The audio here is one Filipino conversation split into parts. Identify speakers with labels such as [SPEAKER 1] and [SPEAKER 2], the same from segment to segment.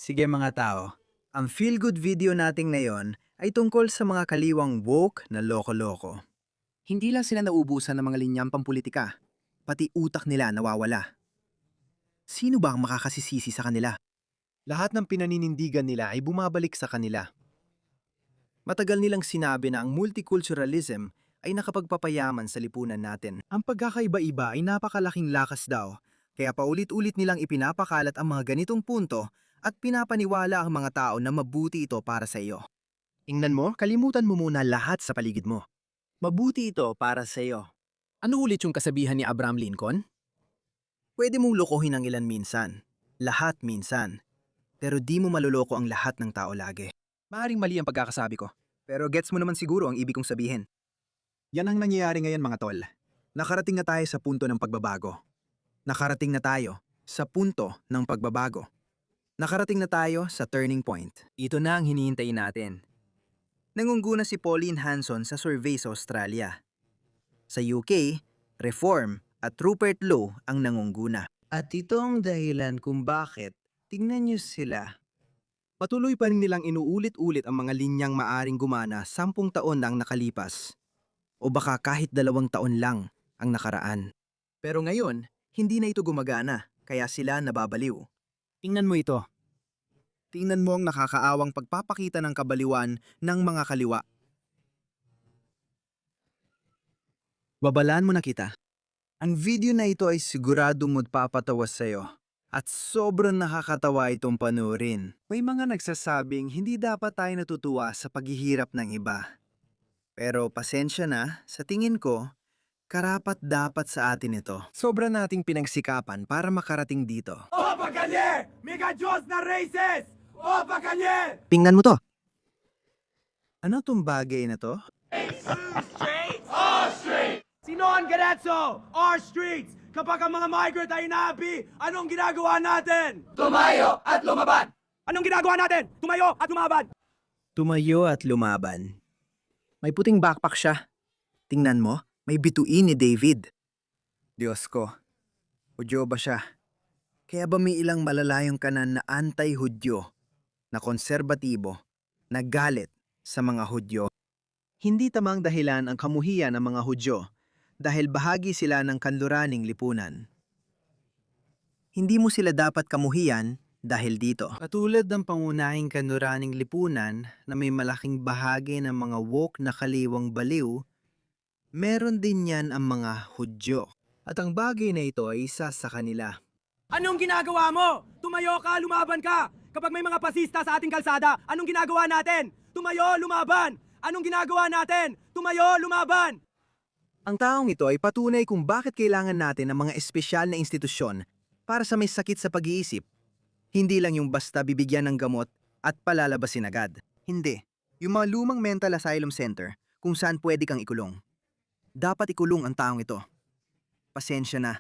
[SPEAKER 1] Sige mga tao, ang feel-good video nating ngayon ay tungkol sa mga kaliwang woke na loko-loko.
[SPEAKER 2] Hindi lang sila nauubusan ng mga linyang pampulitika, pati utak nila nawawala. Sino ba ang makakasisisi sa kanila? Lahat ng pinaninindigan nila ay bumabalik sa kanila. Matagal nilang sinabi na ang multiculturalism ay nakapagpapayaman sa lipunan natin. Ang pagkakaiba-iba ay napakalaking lakas daw, kaya paulit-ulit nilang ipinapakalat ang mga ganitong punto at pinapaniwala ang mga tao na mabuti ito para sa iyo. Tingnan mo, kalimutan mo muna lahat sa paligid mo. Mabuti ito para sa iyo. Ano ulit yung kasabihan ni Abraham Lincoln? Pwede mong lokohin ang ilan minsan, lahat minsan, pero di mo maluloko ang lahat ng tao lagi. Maaring mali ang pagkakasabi ko, pero gets mo naman siguro ang ibig kong sabihin. Yan ang nangyayari ngayon mga tol. Nakarating na tayo sa punto ng pagbabago. Nakarating na tayo sa punto ng pagbabago. Nakarating na tayo sa turning point. Ito na ang hinihintay natin. Nangunguna si Pauline Hanson sa survey sa Australia. Sa UK, Reform at Rupert Lowe ang nangunguna.
[SPEAKER 1] At ito ang dahilan kung bakit tingnan niyo sila.
[SPEAKER 2] Patuloy pa rin nilang inuulit-ulit ang mga linyang maaring gumana 10 taon na ang nakalipas. O baka kahit 2 taon lang ang nakaraan. Pero ngayon, hindi na ito gumagana, kaya sila nababaliw. Tingnan mo ito. Tingnan mo ang nakakaawang pagpapakita ng kabaliwan ng mga kaliwa. Babalaan mo na kita.
[SPEAKER 1] Ang video na ito ay siguradong magpapatawa sa'yo. At sobrang nakakatawa itong panurin. May mga nagsasabing hindi dapat tayo natutuwa sa paghihirap ng iba. Pero pasensya na, sa tingin ko, karapat dapat sa atin ito.
[SPEAKER 2] Sobra nating pinagsikapan para makarating dito.
[SPEAKER 3] Opa Kanye! Mega Diyos na racist! Opa Kanye!
[SPEAKER 2] Tingnan mo to.
[SPEAKER 1] Ano tong bagay na to?
[SPEAKER 3] Sino ang Garetso? Our streets! Kapag ang mga migrant ay inaapi, anong ginagawa natin? Tumayo at lumaban! Anong ginagawa natin? Tumayo at lumaban!
[SPEAKER 1] Tumayo at lumaban.
[SPEAKER 2] May puting backpack siya. Tingnan mo, may bituin ni David.
[SPEAKER 1] Diyos ko, Hudyo ba siya? Kaya ba may ilang malalayong kanan na anti-Hudyo, na konserbatibo, na galit sa mga Hudyo? Hindi tamang dahilan ang kamuhian ng mga Hudyo dahil bahagi sila ng kanluraning lipunan. Hindi mo sila dapat kamuhian dahil dito. Katulad ng pangunahing kanluraning lipunan na may malaking bahagi ng mga woke na kaliwang baliw, meron din yan ang mga Hudyo. At ang bagay na ito ay isa sa kanila.
[SPEAKER 3] Anong ginagawa mo? Tumayo ka, lumaban ka! Kapag may mga pasista sa ating kalsada, anong ginagawa natin? Tumayo, lumaban! Anong ginagawa natin? Tumayo, lumaban!
[SPEAKER 2] Ang taong ito ay patunay kung bakit kailangan natin ng mga espesyal na institusyon para sa may sakit sa pag-iisip. Hindi lang yung basta bibigyan ng gamot at palalabasin agad. Hindi. Yung mga lumang mental asylum center kung saan pwede kang ikulong. Dapat ikulong ang taong ito. Pasensya na,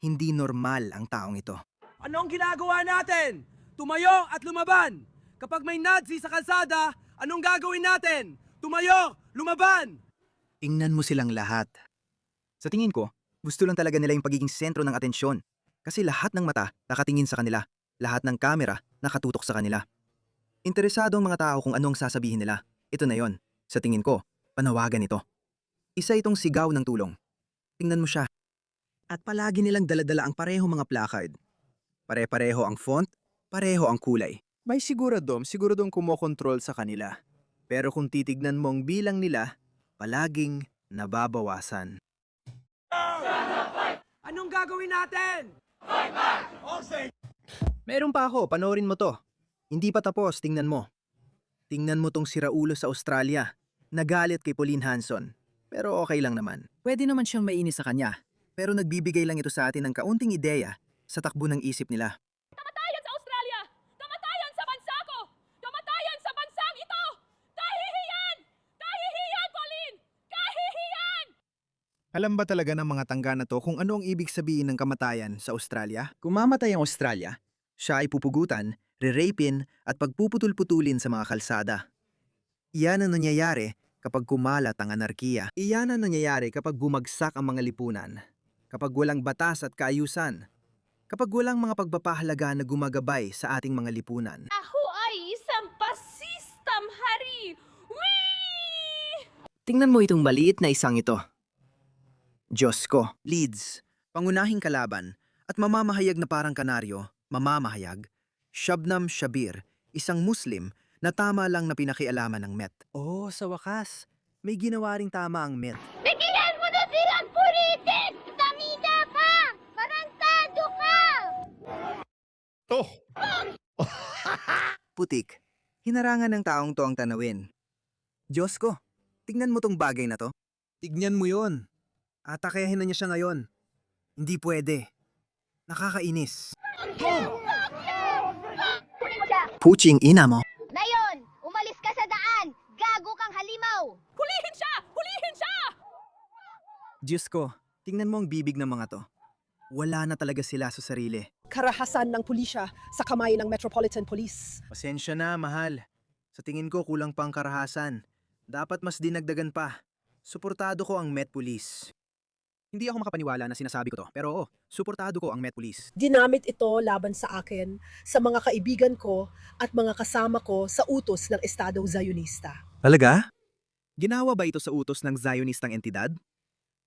[SPEAKER 2] hindi normal ang taong ito.
[SPEAKER 3] Anong ginagawa natin? Tumayo at lumaban! Kapag may Nazi sa kalsada, anong gagawin natin? Tumayo, lumaban!
[SPEAKER 2] Tingnan mo silang lahat. Sa tingin ko, gusto lang talaga nila yung pagiging sentro ng atensyon. Kasi lahat ng mata nakatingin sa kanila. Lahat ng kamera nakatutok sa kanila. Interesado ang mga tao kung anong sasabihin nila. Ito na yon. Sa tingin ko, panawagan ito. Isa itong sigaw ng tulong. Tingnan mo siya. At palagi nilang daladala ang pareho mga placard. Pare-pareho ang font, pareho ang kulay. May siguradong kumokontrol sa kanila. Pero kung titignan mo ang bilang nila, palaging nababawasan.
[SPEAKER 3] Anong gagawin natin?
[SPEAKER 2] Meron pa ako, panoorin mo to. Hindi pa tapos, tingnan mo. Tingnan mo tong siraulo sa Australia. Nagalit kay Pauline Hanson. Pero okay lang naman. Pwede naman siyang mainis sa kanya. Pero nagbibigay lang ito sa atin ng kaunting ideya sa takbo ng isip nila.
[SPEAKER 4] Kamatayan sa Australia! Kamatayan sa bansa ko! Kamatayan sa bansang ito! Kahihiyan! Kahihiyan, Pauline! Kahihiyan!
[SPEAKER 2] Alam ba talaga ng mga tangga na to kung ano ang ibig sabihin ng kamatayan sa Australia? Kung mamatay ang Australia, siya ay pupugutan, re-rapin at pagpuputol-putulin sa mga kalsada. Iyan ang nangyayari kapag kumalat ang anarkiya. Iyan ang nangyayari kapag bumagsak ang mga lipunan. Kapag walang batas at kaayusan. Kapag walang mga pagpapahalaga na gumagabay sa ating mga lipunan,
[SPEAKER 4] Ako ay isang pasistang hari! Whee!
[SPEAKER 2] tingnan mo itong maliit na isang ito. Diyos ko, Leeds, pangunahing kalaban, at mamamahayag na parang kanaryo, mamamahayag, Shabnam Shabir, isang Muslim na tama lang na pinakialaman ng Met. Oh, sa wakas, may ginawa ring tama ang Met.
[SPEAKER 5] Tigilan mo na silang pulitik! Damida ka! Marantado ka!
[SPEAKER 1] Putik, hinarangan ng taong to ang tanawin. Diyos ko, tignan mo tong bagay na to.
[SPEAKER 2] Tignan mo yon. Atakehin na niya siya ngayon. Hindi pwede. Nakakainis.
[SPEAKER 1] Puching ina mo.
[SPEAKER 5] Nayon, umalis ka sa daan! Gago kang halimaw!
[SPEAKER 4] Hulihin siya! Hulihin siya!
[SPEAKER 2] Diyos ko, tingnan mo ang bibig ng mga to. Wala na talaga sila sa sarili.
[SPEAKER 6] Karahasan ng pulisya sa kamay ng Metropolitan Police.
[SPEAKER 2] Pasensya na, mahal. Sa tingin ko, kulang pa ang karahasan. Dapat mas dinagdagan pa. Suportado ko ang Met Police. Hindi ako makapaniwala na sinasabi ko to, pero oo, suportado ko ang Met Police.
[SPEAKER 6] Ginamit ito laban sa akin, sa mga kaibigan ko at mga kasama ko sa utos ng Estado Zionista.
[SPEAKER 2] Talaga? Ginawa ba ito sa utos ng Zionistang entidad?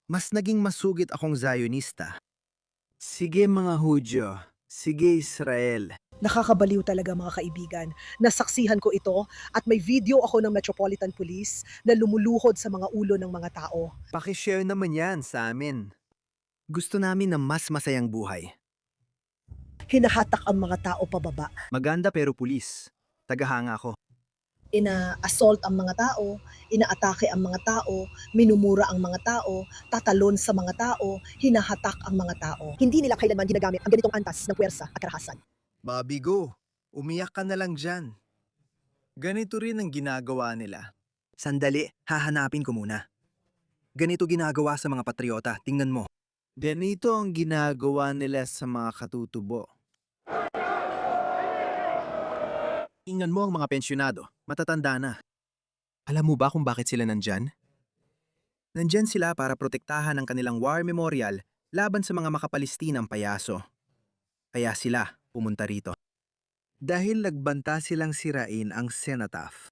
[SPEAKER 2] Mas naging masugid akong Zionista.
[SPEAKER 1] Sige mga Hudyo, sige Israel.
[SPEAKER 6] Nakakabaliw talaga mga kaibigan. Nasaksihan ko ito at may video ako ng Metropolitan Police na lumuluhod sa mga ulo ng mga tao.
[SPEAKER 1] Pakishare naman yan sa amin. Gusto namin ng mas masayang buhay.
[SPEAKER 6] Hinahatak ang mga tao pababa.
[SPEAKER 2] Maganda pero pulis. Tagahanga ko.
[SPEAKER 6] Ina-assault ang mga tao, inaatake ang mga tao, minumura ang mga tao, tatalon sa mga tao, hinahatak ang mga tao. Hindi nila kailanman ginagamit ang ganitong antas ng puwersa at karahasan.
[SPEAKER 1] Bobby Go, umiyak ka na lang dyan. Ganito rin ang ginagawa nila. Sandali, hahanapin ko muna. Ganito ginagawa sa mga patriota, tingnan mo. Ganito ang ginagawa nila sa mga katutubo.
[SPEAKER 2] Tingnan mo ang mga pensyonado, matatanda na. Alam mo ba kung bakit sila nandyan? Nandyan sila para protektahan ang kanilang war memorial laban sa mga makapalistinang payaso. Kaya sila pumunta rito.
[SPEAKER 1] Dahil nagbanta silang sirain ang cenotaph.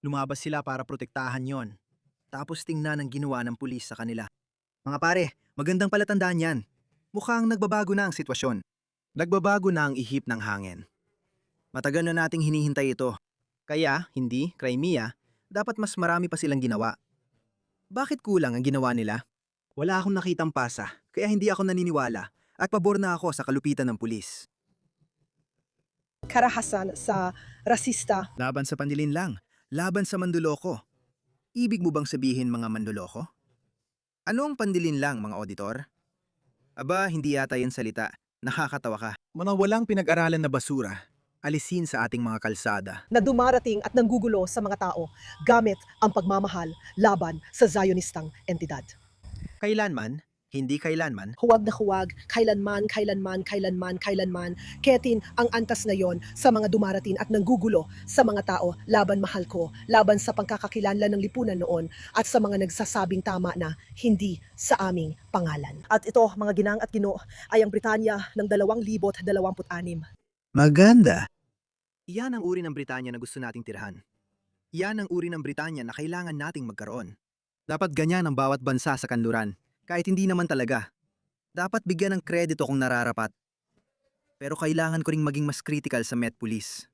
[SPEAKER 2] Lumabas sila para protektahan yon. Tapos tingnan ang ginawa ng pulis sa kanila. Mga pare, magandang palatandaan yan. Mukhang nagbabago na ang sitwasyon. Nagbabago na ang ihip ng hangin. Matagal na nating hinihintay ito. Kaya, hindi, Crimea, dapat mas marami pa silang ginawa. Bakit kulang ang ginawa nila? Wala akong nakitang pasa, kaya hindi ako naniniwala at pabor na ako sa kalupitan ng pulis.
[SPEAKER 6] Karahasan sa rasista.
[SPEAKER 2] Laban sa panlilinlang, laban sa manduloko. Ibig mo bang sabihin mga manduloko? Ano ang panlilinlang mga auditor? Aba, hindi yata yan salita. Nakakatawa ka. Mga walang pinag-aralan na basura. Alisin sa ating mga kalsada.
[SPEAKER 6] Na dumarating at nanggugulo sa mga tao gamit ang pagmamahal laban sa Zionistang entidad.
[SPEAKER 2] Kailanman, hindi kailanman,
[SPEAKER 6] Huwag na huwag, kailanman, ketin ang antas na yon sa mga dumarating at nanggugulo sa mga tao laban mahal ko, laban sa pangkakakilanlan ng lipunan noon at sa mga nagsasabing tama na hindi sa aming pangalan. At ito, mga ginang at gino, ay ang Britanya ng 2026.
[SPEAKER 1] Maganda.
[SPEAKER 2] Iyan ang uri ng Britanya na gusto nating tirahan. Iyan ang uri ng Britanya na kailangan nating magkaroon. Dapat ganyan ang bawat bansa sa kanluran, kahit hindi naman talaga. Dapat bigyan ng kredito kung nararapat. Pero kailangan ko ring maging mas critical sa Met Police.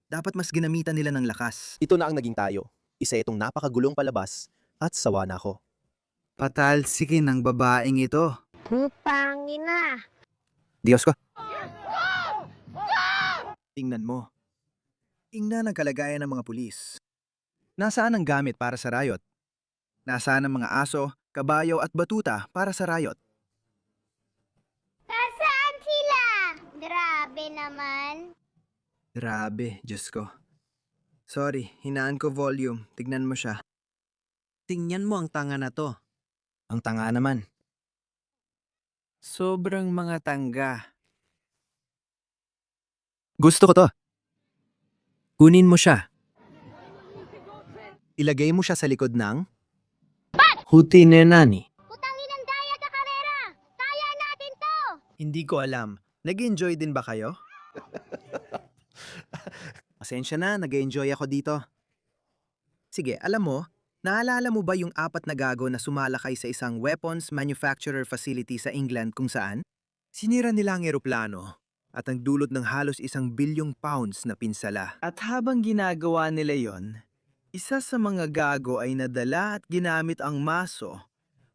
[SPEAKER 2] Dapat mas ginamitan nila ng lakas.
[SPEAKER 7] Ito na ang naging tayo. Isa itong napakagulong palabas at sawa na ako.
[SPEAKER 1] Patalsikin ng babaeng ito.
[SPEAKER 5] Putangin na!
[SPEAKER 2] Diyos ko. Tingnan mo. Tingnan ang kalagayan ng mga pulis. Nasaan ang gamit para sa riot? Nasaan ang mga aso, kabayo at batuta para sa riot?
[SPEAKER 5] Nasaan sila? Grabe naman.
[SPEAKER 1] Grabe, Diyos ko. Sorry, hinaan ko volume. Tignan mo siya. Tingnan mo ang tanga na to.
[SPEAKER 2] Ang tanga naman.
[SPEAKER 1] Sobrang mga tangga.
[SPEAKER 2] Gusto ko to. Kunin mo siya. Ilagay mo siya sa likod ng
[SPEAKER 1] Hutinenani.
[SPEAKER 5] Putangin ang daya sa karera! Kaya natin to!
[SPEAKER 2] Hindi ko alam.
[SPEAKER 1] Nag-enjoy din ba kayo? Pasensya na, nag-enjoy ako dito. Sige, alam mo, naalala mo ba yung 4 na gago na sumalakay sa isang weapons manufacturer facility sa England kung saan? Sinira nila ang eroplano at nagdulot ng halos 1 bilyong pounds na pinsala. At habang ginagawa nila yon, isa sa mga gago ay nadala at ginamit ang maso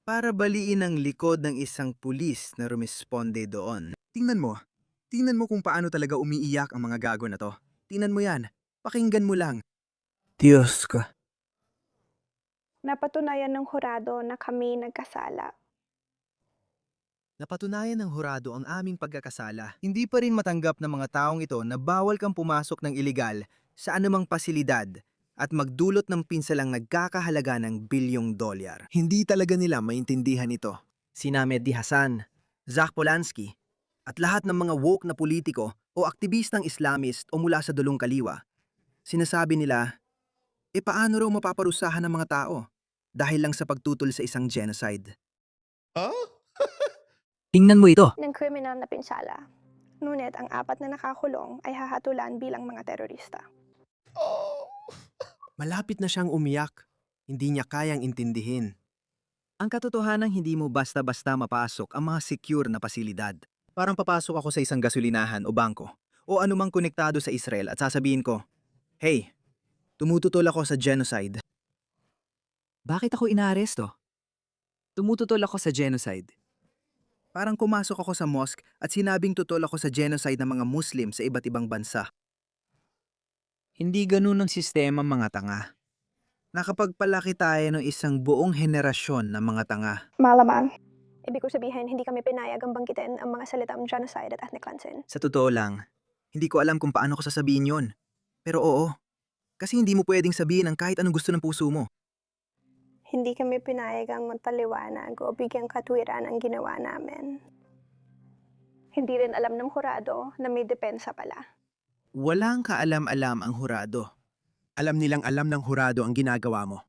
[SPEAKER 1] para baliin ang likod ng isang pulis na rumisponde doon. Tingnan mo kung paano talaga umiiyak ang mga gago na to. Tingnan mo yan, pakinggan mo lang. Diyos ko.
[SPEAKER 8] Napatunayan ng hurado na kami nagkasala.
[SPEAKER 1] Napatunayan ng hurado ang aming pagkakasala. Hindi pa rin matanggap ng mga taong ito na bawal kang pumasok ng ilegal sa anumang pasilidad at magdulot ng pinsalang nagkakahalaga ng $1 bilyong. Hindi talaga nila maintindihan ito. Sina Mehdi Hasan, Zach Polanski, at lahat ng mga woke na politiko o aktivistang Islamist o mula sa dulong kaliwa. Sinasabi nila, paano raw mapaparusahan ng mga tao dahil lang sa pagtutol sa isang genocide? Tingnan mo ito.
[SPEAKER 8] Ng kriminal na pinsala. Ngunit ang 4 na nakakulong ay hahatulan bilang mga terorista.
[SPEAKER 1] Malapit na siyang umiyak. Hindi niya kayang intindihin. Ang katotohanan, hindi mo basta-basta mapasok ang mga secure na pasilidad. Parang papasok ako sa isang gasolinahan o bangko o anumang konektado sa Israel at sasabihin ko, "Hey, tumututol ako sa genocide." Bakit ako inaaresto? Tumututol ako sa genocide. Parang kumasok ako sa mosque at sinabing tutol ako sa genocide ng mga Muslim sa iba't ibang bansa. Hindi ganun ang sistema, mga tanga. Nakapagpalaki tayo ng isang buong henerasyon ng mga tanga.
[SPEAKER 8] Malaman. Ibig ko sabihin, hindi kami pinayag ang banggitin ang mga salitang genocide at ethnic cleansing.
[SPEAKER 1] Sa totoo lang, hindi ko alam kung paano ko sasabihin yon. Pero oo, kasi hindi mo pwedeng sabihin ang kahit anong gusto ng puso mo.
[SPEAKER 8] Hindi kami pinayag ang magpaliwanag o bigyang katwiran ang ginawa namin. Hindi rin alam ng hurado na may depensa pala.
[SPEAKER 1] Walang kaalam-alam ang hurado. Alam nilang alam ng hurado ang ginagawa mo.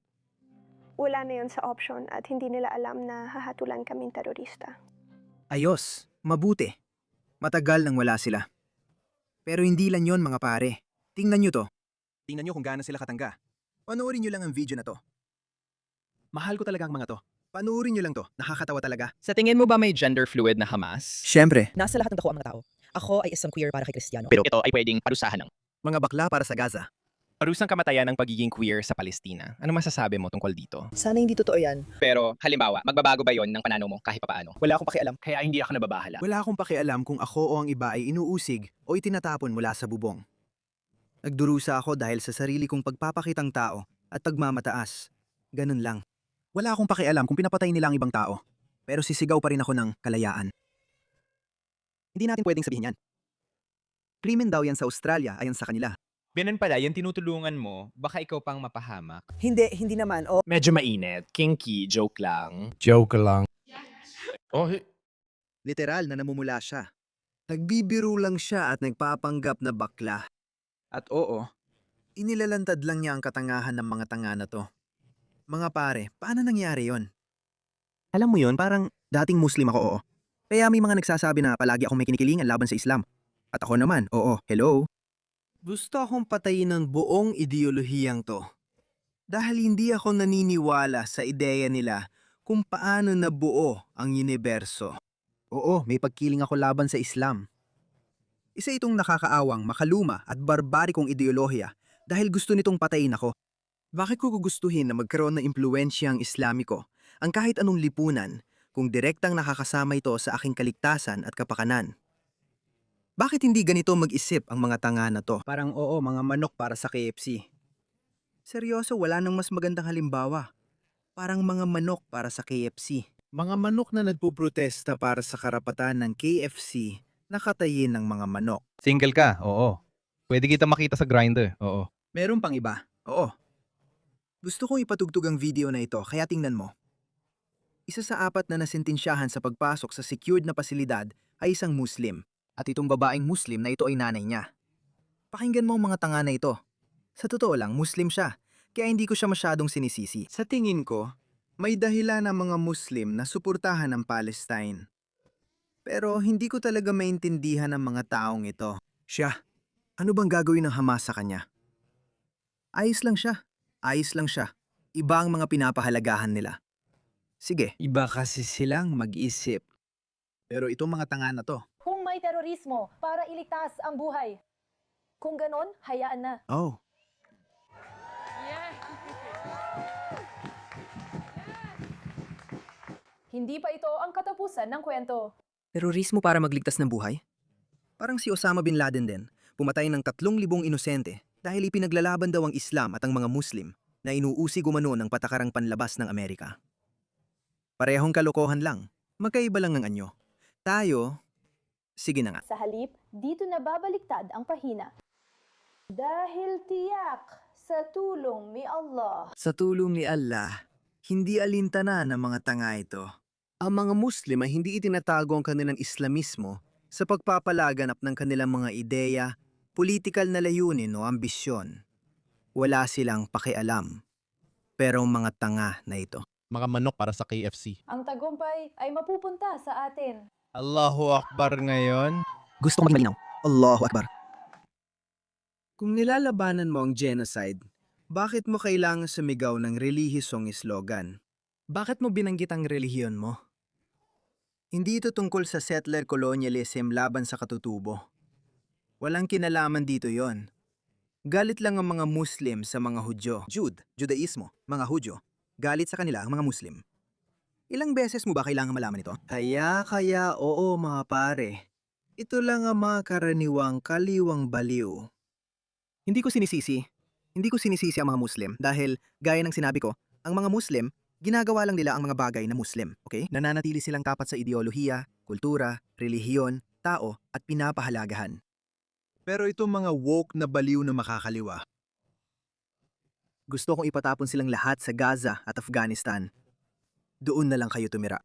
[SPEAKER 8] Wala na yun sa option at hindi nila alam na hahatulan kaming terorista.
[SPEAKER 1] Ayos, mabuti. Matagal nang wala sila. Pero hindi lang yon, mga pare. Tingnan nyo to. Tingnan nyo kung gaano sila katangga. Panoorin nyo lang ang video na to. Mahal ko talaga ang mga to. Panoorin nyo lang to. Nakakatawa talaga.
[SPEAKER 9] Sa tingin mo ba may gender fluid na Hamas?
[SPEAKER 1] Siyempre,
[SPEAKER 10] Nasa lahat ng dako ang mga tao. Ako ay isang queer para kay Kristiyano.
[SPEAKER 9] Pero ito ay pwedeng parusahan ng
[SPEAKER 1] mga bakla para sa Gaza.
[SPEAKER 9] parusang kamatayan ng pagiging queer sa Palestina. Ano masasabi mo tungkol dito?
[SPEAKER 10] Sana hindi totoo yan.
[SPEAKER 9] Pero halimbawa, magbabago ba yon ng pananaw mo kahit papaano?
[SPEAKER 10] Wala akong pakialam.
[SPEAKER 9] Kaya hindi ako nababahala.
[SPEAKER 1] Wala akong pakialam kung ako o ang iba ay inuusig o itinatapon mula sa bubong. Nagdurusa ako dahil sa sarili kong pagpapakitang tao at pagmamataas. Ganun lang. Wala akong pakialam kung pinapatay nila ang ibang tao. Pero sisigaw pa rin ako ng kalayaan. Hindi natin pwedeng sabihin yan. Krimen daw yan sa Australia ayon sa kanila.
[SPEAKER 11] Ganun pala, yung tinutulungan mo, baka ikaw pang mapahamak.
[SPEAKER 10] Hindi naman. O
[SPEAKER 9] Medyo mainit, kinky, joke lang.
[SPEAKER 11] Joke lang. Oh,
[SPEAKER 1] Literal na namumula siya. Nagbibiro lang siya at nagpapanggap na bakla. At oo, inilalantad lang niya ang katangahan ng mga tanga na to. Mga pare, paano nangyari yon? Alam mo yon, parang dating Muslim ako, oo. Kaya may mga nagsasabi na palagi akong may kinikilingan laban sa Islam. At ako naman, oo, hello. Gusto akong patayin ng buong ideolohiyang to. Dahil hindi ako naniniwala sa ideya nila kung paano nabuo ang universo. Oo, may pagkiling ako laban sa Islam. Isa itong nakakaawang, makaluma at barbarikong ideolohiya dahil gusto nitong patayin ako. Bakit ko gugustuhin na magkaroon ng impluensya ang Islamiko, ang kahit anong lipunan, kung direktang nakakasama ito sa aking kaligtasan at kapakanan? Bakit hindi ganito mag-isip ang mga tanga na to? Parang oo, mga manok para sa KFC. Seryoso, wala nang mas magandang halimbawa. Parang mga manok para sa KFC. Mga manok na nagpuprotesta para sa karapatan ng KFC nakatayin ng mga manok.
[SPEAKER 11] single ka, oo. Pwede kita makita sa Grindr, oo.
[SPEAKER 1] Meron pang iba, oo. Gusto kong ipatugtog ang video na ito, kaya tingnan mo. Isa sa 4 na nasintensyahan sa pagpasok sa secured na pasilidad ay isang Muslim. At itong babaeng Muslim na ito ay nanay niya. Pakinggan mo ang mga tanga na ito. Sa totoo lang, Muslim siya, kaya hindi ko siya masyadong sinisisi. Sa tingin ko, may dahilan ng mga Muslim na suportahan ang Palestine. Pero hindi ko talaga maintindihan ang mga taong ito. Siya, ano bang gagawin ng Hamas sa kanya? Ayos lang siya. Ayos lang siya. Iba ang mga pinapahalagahan nila. Sige. Iba kasi silang mag-isip. Pero itong mga tanga na to.
[SPEAKER 4] Kung may terorismo para iligtas ang buhay. Kung ganon, hayaan na.
[SPEAKER 1] Oh,
[SPEAKER 4] Hindi pa ito ang katapusan ng kwento.
[SPEAKER 10] Terorismo para magligtas ng buhay?
[SPEAKER 1] parang si Osama bin Laden din. Pumatay ng 3,000 inosente dahil ipinaglalaban daw ang Islam at ang mga Muslim na inuusig umano ng patakarang panlabas ng Amerika. Parehong kalokohan lang. Magkaiba lang ng anyo. Tayo, sige na nga.
[SPEAKER 4] Sa halip, dito na babaliktad ang pahina. Dahil tiyak sa tulong ni Allah.
[SPEAKER 1] Sa tulong ni Allah, hindi alintana ng mga tanga ito. Ang mga Muslim ay hindi itinatago ang kanilang Islamismo sa pagpapalaganap ng kanilang mga ideya, politikal na layunin o ambisyon. Wala silang pakialam. Pero ang mga tanga na ito.
[SPEAKER 7] Mga manok para sa KFC.
[SPEAKER 4] Ang tagumpay ay mapupunta sa atin.
[SPEAKER 11] Allahu Akbar ngayon.
[SPEAKER 10] Gusto kong maging malinaw.
[SPEAKER 1] Allahu Akbar. Kung nilalabanan mo ang genocide, bakit mo kailangan sumigaw ng relihiyosong slogan? Bakit mo binanggit ang relihiyon mo? Hindi ito tungkol sa settler colonialism laban sa katutubo. Walang kinalaman dito yon. Galit lang ang mga Muslim sa mga Hudyo. Judaismo, mga Hudyo. Galit sa kanila ang mga Muslim. Ilang beses mo ba kailangan malaman ito? Kaya, oo mga pare. Ito lang ang mga karaniwang kaliwang baliw. Hindi ko sinisisi ang mga Muslim dahil, gaya ng sinabi ko, ang mga Muslim, ginagawa lang nila ang mga bagay na Muslim, okay? Nananatili silang tapat sa ideolohiya, kultura, relihiyon, tao, at pinapahalagahan. Pero itong mga woke na baliw na makakaliwa. Gusto kong ipatapon silang lahat sa Gaza at Afghanistan. Doon na lang kayo tumira.